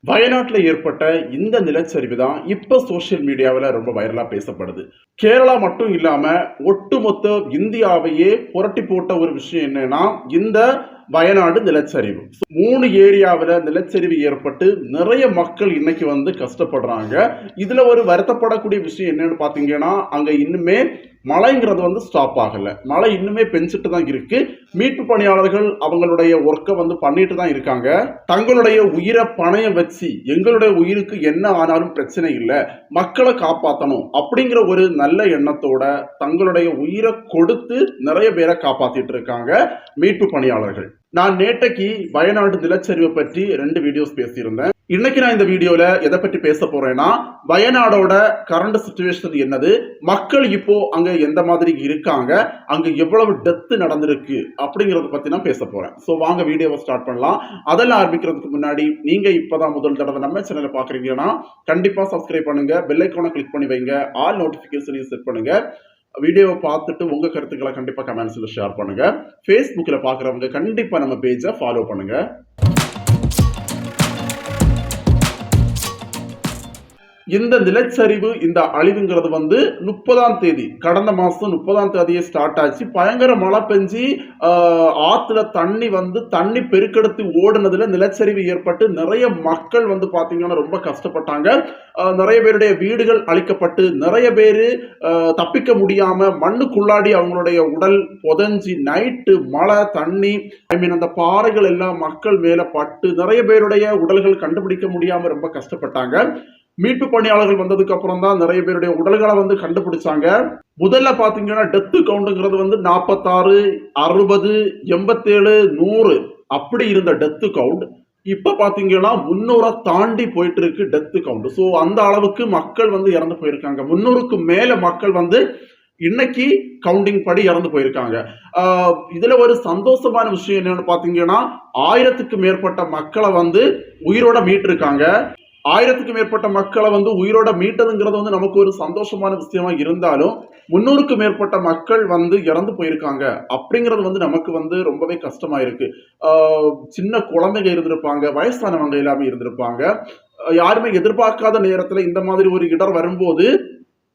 வயநாட்டில் ஏற்பட்ட இந்த நிலச்சரிவு தான் இப்ப சோசியல் மீடியாவில் ரொம்ப வைரலா பேசப்படுது. கேரளா மட்டும் இல்லாம ஒட்டுமொத்த இந்தியாவையே புரட்டி போட்ட ஒரு விஷயம் என்னன்னா இந்த வயநாடு நிலச்சரிவு. 3 ஏரியாவில் நிலச்சரிவு ஏற்பட்டு நிறைய மக்கள் இன்னைக்கு வந்து கஷ்டப்படுறாங்க. இதுல ஒரு வருத்தப்படக்கூடிய விஷயம் என்னன்னு பாத்தீங்கன்னா, அங்க இன்னுமே மழைங்கிறது வந்து ஸ்டாப் ஆகல. மழை இன்னுமே பெஞ்சிட்டு தான் இருக்கு. மீட்பு பணியாளர்கள் அவங்களுடைய ஒர்க்கை வந்து பண்ணிட்டு தான் இருக்காங்க. தங்களுடைய உயிரை பணயம் வச்சு எங்களுடைய உயிருக்கு என்ன ஆனாலும் பிரச்சனை இல்லை, மக்களை காப்பாற்றணும் அப்படிங்கிற ஒரு நல்ல எண்ணத்தோட தங்களுடைய உயிரை கொடுத்து நிறைய பேரை காப்பாத்திட்டு இருக்காங்க மீட்பு பணியாளர்கள். நான் நேற்றைக்கு வயநாடு நிலச்சரிவை பற்றி 2 வீடியோஸ் பேசியிருந்தேன். இன்னைக்கு நான் இந்த வீடியோல எதை பற்றி பேச போறேன்னா, வயநாடோட கரண்ட் சிச்சுவேஷன் என்னது, மக்கள் இப்போ அங்க எந்த மாதிரி இருக்காங்க, அங்க எவ்வளவு டெத் நடந்திருக்கு அப்படிங்கறத பத்தி நான் பேச போறேன். சோ வாங்க வீடியோவை ஸ்டார்ட் பண்ணலாம். அதெல்லாம் ஆரம்பிக்கிறதுக்கு முன்னாடி நீங்க இப்பதான் முதல் தடவை நம்ம சேனலை பாக்குறீங்கன்னா கண்டிப்பா சப்ஸ்கிரைப் பண்ணுங்க, பெல் ஐகானை கிளிக் பண்ணி வைங்க, ஆல் நோட்டிபிகேஷனையும் செட் பண்ணுங்க. வீடியோவை பார்த்துட்டு உங்க கருத்துக்களை கண்டிப்பா கமெண்ட்ஸ்ல ஷேர் பண்ணுங்க. ஃபேஸ்புக்ல பாக்குறவங்க கண்டிப்பா நம்ம பேஜை ஃபாலோ பண்ணுங்க. இந்த நிலச்சரிவு, இந்த அழிவுங்கிறது வந்து 30ஆம் தேதி, கடந்த மாசம் 30ஆம் தேதியே ஸ்டார்ட் ஆச்சு. பயங்கர மழை பெஞ்சு ஆத்துல தண்ணி பெருக்கெடுத்து ஓடுனதுல நிலச்சரிவு ஏற்பட்டு நிறைய மக்கள் வந்து பாத்தீங்கன்னா ரொம்ப கஷ்டப்பட்டாங்க. நிறைய பேருடைய வீடுகள் அழிக்கப்பட்டு நிறைய பேரு தப்பிக்க முடியாம மண்ணுக்குள்ளாடி அவங்களுடைய உடல் புதஞ்சி, நைட்டு மழை தண்ணி அந்த பாறைகள் எல்லாம் மக்கள் மேல பட்டு நிறைய பேருடைய உடல்கள் கண்டுபிடிக்க முடியாம ரொம்ப கஷ்டப்பட்டாங்க. மீட்பு பணியாளர்கள் வந்ததுக்கு அப்புறம் தான் நிறைய பேருடைய உடல்களை வந்து கண்டுபிடிச்சாங்க. முதல்ல பாத்தீங்கன்னா டெத் கவுண்ட்ங்கிறது வந்து 46, 60, 87, 100 அப்படி இருந்த டெத் கவுண்ட் இப்ப பாத்தீங்கன்னா 300 தாண்டி போயிட்டு இருக்கு டெத் கவுண்ட். சோ அந்த அளவுக்கு மக்கள் வந்து இறந்து போயிருக்காங்க. 300க்கு மேல மக்கள் வந்து இன்னைக்கு கவுண்டிங் படி இறந்து போயிருக்காங்க. இதுல ஒரு சந்தோஷமான விஷயம் என்னன்னு பாத்தீங்கன்னா, 1000க்கு மேற்பட்ட மக்களை வந்து உயிரோட மீட்டிருக்காங்க. 1000க்கு மேற்பட்ட மக்களை வந்து உயிரோட மீட்டதுங்கிறது வந்து நமக்கு ஒரு சந்தோஷமான விஷயமா இருந்தாலும் 300க்கு மேற்பட்ட மக்கள் வந்து இறந்து போயிருக்காங்க அப்படிங்கிறது வந்து நமக்கு வந்து ரொம்பவே கஷ்டமா இருக்கு. சின்ன குழந்தைங்க இருந்திருப்பாங்க, வயசானவங்க எல்லாமே இருந்திருப்பாங்க. யாருமே எதிர்பார்க்காத நேரத்துல இந்த மாதிரி ஒரு இடர் வரும்போது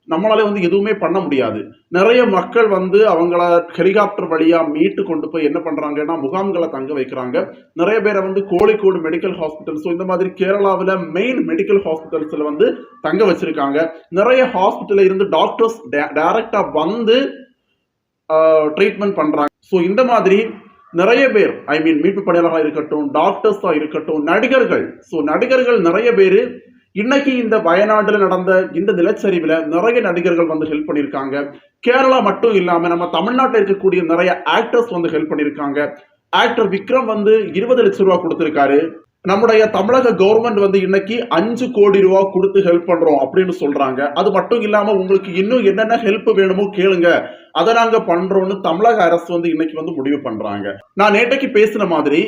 நம்மளால வந்து எதுவுமே பண்ண முடியாது. நிறைய மக்கள் வந்து அவங்கள ஹெலிகாப்டர் வழியா மீட்டு கொண்டு போய் என்ன பண்றாங்கன்னா முகாம்களை தங்க வைக்கிறாங்க. நிறைய பேரை வந்து கோழிக்கோடு மெடிக்கல் ஹாஸ்பிட்டல்ஸோ இந்த மாதிரி கேரளாவில் மெயின் மெடிக்கல் ஹாஸ்பிட்டல்ஸ்ல வந்து தங்க வச்சிருக்காங்க. நிறைய ஹாஸ்பிட்டல்ல இருந்து டாக்டர்ஸ் டைரக்டா வந்து ட்ரீட்மெண்ட் பண்றாங்க. ஸோ இந்த மாதிரி நிறைய பேர் மீட்பு பணியாளர்களாக இருக்கட்டும், டாக்டர்ஸா இருக்கட்டும், நடிகர்கள், ஸோ நடிகர்கள் நிறைய பேர் இன்னைக்கு இந்த வயநாடுல நடந்த இந்த நிலச்சரிவுல நிறைய நடிகர்கள் வந்து ஹெல்ப் பண்ணியிருக்காங்க. கேரளா மட்டும் இல்லாம நம்ம தமிழ்நாட்டில் இருக்கக்கூடிய நிறைய ஆக்டர்ஸ் வந்து ஹெல்ப் பண்ணியிருக்காங்க. ஆக்டர் விக்ரம் வந்து 20 லட்சம் ரூபாய் கொடுத்திருக்காரு. நம்முடைய தமிழக கவர்மெண்ட் வந்து இன்னைக்கு 5 கோடி ரூபாய் கொடுத்து ஹெல்ப் பண்றோம் அப்படின்னு சொல்றாங்க. அது மட்டும் இல்லாம உங்களுக்கு இன்னும் என்னென்ன ஹெல்ப் வேணுமோ கேளுங்க, அதை நாங்க பண்றோம்னு தமிழக அரசு வந்து இன்னைக்கு வந்து முடிவு பண்றாங்க. நான் நேற்றைக்கு பேசின மாதிரி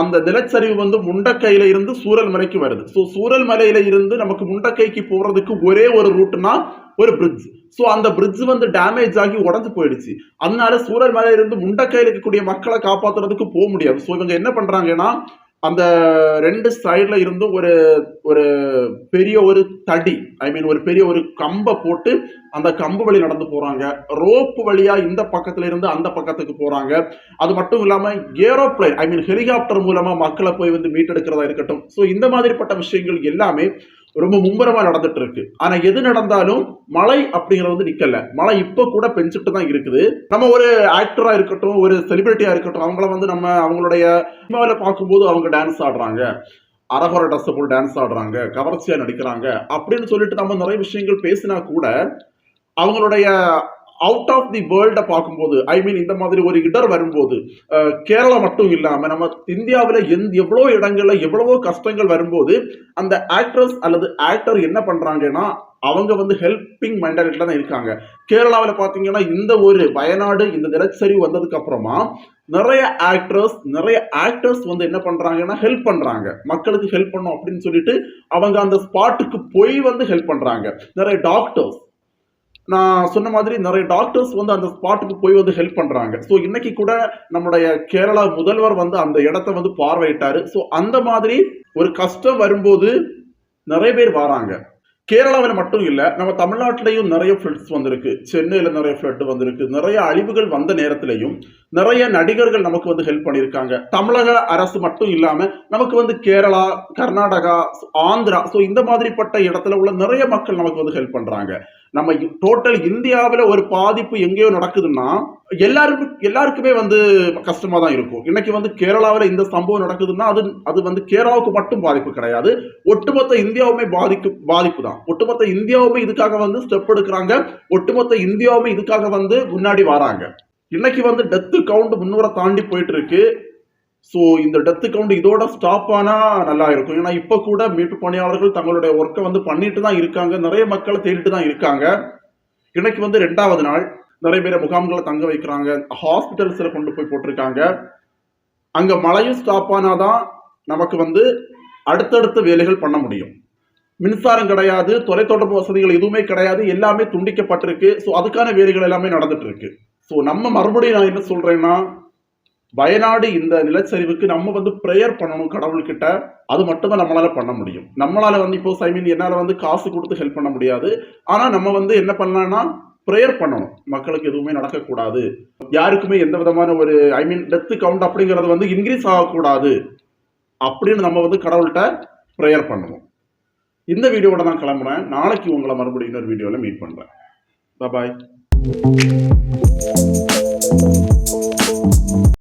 அந்த நிலச்சரிவு வந்து முண்டக்கையில இருந்து சூரல்மலைக்கு வருது. ஸோ சூரல்மலையில இருந்து நமக்கு முண்டக்கைக்கு போறதுக்கு ஒரே ஒரு ரூட்னா ஒரு பிரிட்ஜ். ஸோ அந்த பிரிட்ஜ் வந்து டேமேஜ் ஆகி உடஞ்சு போயிடுச்சு. அதனால சூரல்மலையில இருந்து முண்டக்கையில இருக்கக்கூடிய மக்களை காப்பாற்றுறதுக்கு போக முடியாது. ஸோ இவங்க என்ன பண்றாங்கன்னா அந்த 2 சைட்ல இருந்தும் ஒரு பெரிய ஒரு தடி, ஒரு பெரிய ஒரு கம்பை போட்டு அந்த கம்பு வழி நடந்து போறாங்க. ரோப்பு வழியா இந்த பக்கத்துல இருந்து அந்த பக்கத்துக்கு போறாங்க. அது மட்டும் இல்லாம ஏரோப்ளைன் ஹெலிகாப்டர் மூலமா மக்களை போய் வந்து மீட்டெடுக்கிறதா இருக்கட்டும். ஸோ இந்த மாதிரிப்பட்ட விஷயங்கள் எல்லாமே ரொம்ப மும்முரமா நடந்துட்டு இருக்கு. ஆனா எது நடந்தாலும் மழை அப்படிங்கிறது வந்து நிக்கல. மழை இப்ப கூட பெஞ்சிட்டு தான் இருக்குது. நம்ம ஒரு ஆக்டரா இருக்கட்டும், ஒரு செலிபிரிட்டியா இருக்கட்டும், அவங்கள வந்து நம்ம அவங்களுடைய சினிமாவில பார்க்கும்போது அவங்க டான்ஸ் ஆடுறாங்க, அரகுர ட்ரெஸ் போட்டு டான்ஸ் ஆடுறாங்க, கவர்ச்சியா நடிக்கிறாங்க அப்படின்னு சொல்லிட்டு நம்ம நிறைய விஷயங்கள் பேசினா கூட அவங்களுடைய அவுட் ஆஃப் தி வேர்ல்ட பார்க்கும்போது இந்த மாதிரி ஒரு இடர் வரும்போது கேரளா மட்டும் இல்லாம நம்ம இந்தியாவில் எவ்வளோ இடங்கள்ல எவ்வளவோ கஷ்டங்கள் வரும்போது அந்த ஆக்ட்ரஸ் அல்லது ஆக்டர் என்ன பண்றாங்கன்னா அவங்க வந்து ஹெல்பிங் மென்டாலிட்டில தான் இருக்காங்க. கேரளாவில் பார்த்தீங்கன்னா இந்த ஒரு வயநாடு இந்த நிலச்சரிவு வந்ததுக்கு அப்புறமா நிறைய ஆக்டர்ஸ் வந்து என்ன பண்றாங்கன்னா ஹெல்ப் பண்றாங்க, மக்களுக்கு ஹெல்ப் பண்ணும் அப்படின்னு சொல்லிட்டு அவங்க அந்த ஸ்பாட்டுக்கு போய் வந்து ஹெல்ப் பண்றாங்க. நிறைய டாக்டர்ஸ் நான் சொன்ன மாதிரி நிறைய டாக்டர்ஸ் வந்து அந்த ஸ்பாட்டுக்கு போய் வந்து ஹெல்ப் பண்றாங்க. ஸோ இன்னைக்கு கூட நம்முடைய கேரளா முதல்வர் வந்து அந்த இடத்த வந்து பார்வையிட்டாரு. ஸோ அந்த மாதிரி ஒரு கஷ்டம் வரும்போது நிறைய பேர் வராங்க. கேரளாவில் மட்டும் இல்ல, நம்ம தமிழ்நாட்டிலையும் நிறைய ஃப்ளட்ஸ் வந்திருக்கு. சென்னையில நிறைய ஃப்ளட் வந்திருக்கு. நிறைய அழிவுகள் வந்த நேரத்திலையும் நிறைய நடிகர்கள் நமக்கு வந்து ஹெல்ப் பண்ணியிருக்காங்க. தமிழக அரசு மட்டும் இல்லாம நமக்கு வந்து கேரளா, கர்நாடகா, ஆந்திரா, ஸோ இந்த மாதிரிப்பட்ட இடத்துல உள்ள நிறைய மக்கள் நமக்கு வந்து ஹெல்ப் பண்றாங்க. நம்ம டோட்டல் இந்தியாவில் ஒரு பாதிப்பு எங்கேயோ நடக்குதுன்னா எல்லாருக்குமே வந்து கஷ்டமா தான் இருக்கும். இன்னைக்கு வந்து கேரளாவில் இந்த சம்பவம் நடக்குதுன்னா அது வந்து கேரளாவுக்கு மட்டும் பாதிப்பு கிடையாது, ஒட்டுமொத்த இந்தியாவுமே பாதிப்பு தான். ஒட்டுமொத்த இந்தியாவுமே இதுக்காக வந்து ஸ்டெப் எடுக்கிறாங்க. ஒட்டுமொத்த இந்தியாவுமே இதுக்காக வந்து முன்னாடி வராங்க. இன்னைக்கு வந்து டெத்து கவுண்ட் 300 தாண்டி போயிட்டு இருக்கு. ஸோ இந்த டெத்து கவுண்ட் இதோட ஸ்டாப் ஆனா நல்லா இருக்கும். ஏன்னா இப்ப கூட மீட்பு பணியாளர்கள் தங்களுடைய ஒர்க்கை வந்து பண்ணிட்டு தான் இருக்காங்க. நிறைய மக்களை தேடிட்டு தான் இருக்காங்க. இன்னைக்கு வந்து 2வது நாள் நிறைய பேரை முகாம்களை தங்க வைக்கிறாங்க. ஹாஸ்பிட்டல்ஸ்ல கொண்டு போய் போட்டிருக்காங்க. அங்க மழையும் ஸ்டாப் ஆனாதான் நமக்கு வந்து அடுத்தடுத்த வேலைகள் பண்ண முடியும். மின்சாரம் கிடையாது, தொலைத்தொடர்பு வசதிகள் எதுவுமே கிடையாது, எல்லாமே துண்டிக்கப்பட்டிருக்கு. ஸோ அதுக்கான வேலைகள் எல்லாமே நடந்துட்டு இருக்கு. ஸோ நம்ம மறுபடியும் நான் என்ன சொல்றேன்னா, வயநாடு இந்த நிலச்சரிவுக்கு நம்ம வந்து ப்ரேயர் பண்ணணும் கடவுள்கிட்ட. அது மட்டும் தான் நம்மளால பண்ண முடியும். நம்மளால வந்து இப்போ என்னால வந்து காசு கொடுத்து ஹெல்ப் பண்ண முடியாது. ஆனா நம்ம வந்து என்ன பண்ணலாம்னா ப்ரேயர் பண்ணணும். மக்களுக்கு எதுவுமே நடக்கக்கூடாது, யாருக்குமே எந்த விதமான ஒரு டெத் கவுண்ட் அப்படிங்கிறது வந்து இன்க்ரீஸ் ஆகக்கூடாது அப்படின்னு நம்ம வந்து கடவுள்கிட்ட ப்ரேயர் பண்ணணும். இந்த வீடியோவோட நான் கிளம்புறேன். நாளைக்கு உங்களை மறுபடியும் இன்னொரு வீடியோவில் மீட் பண்றேன். பாய்.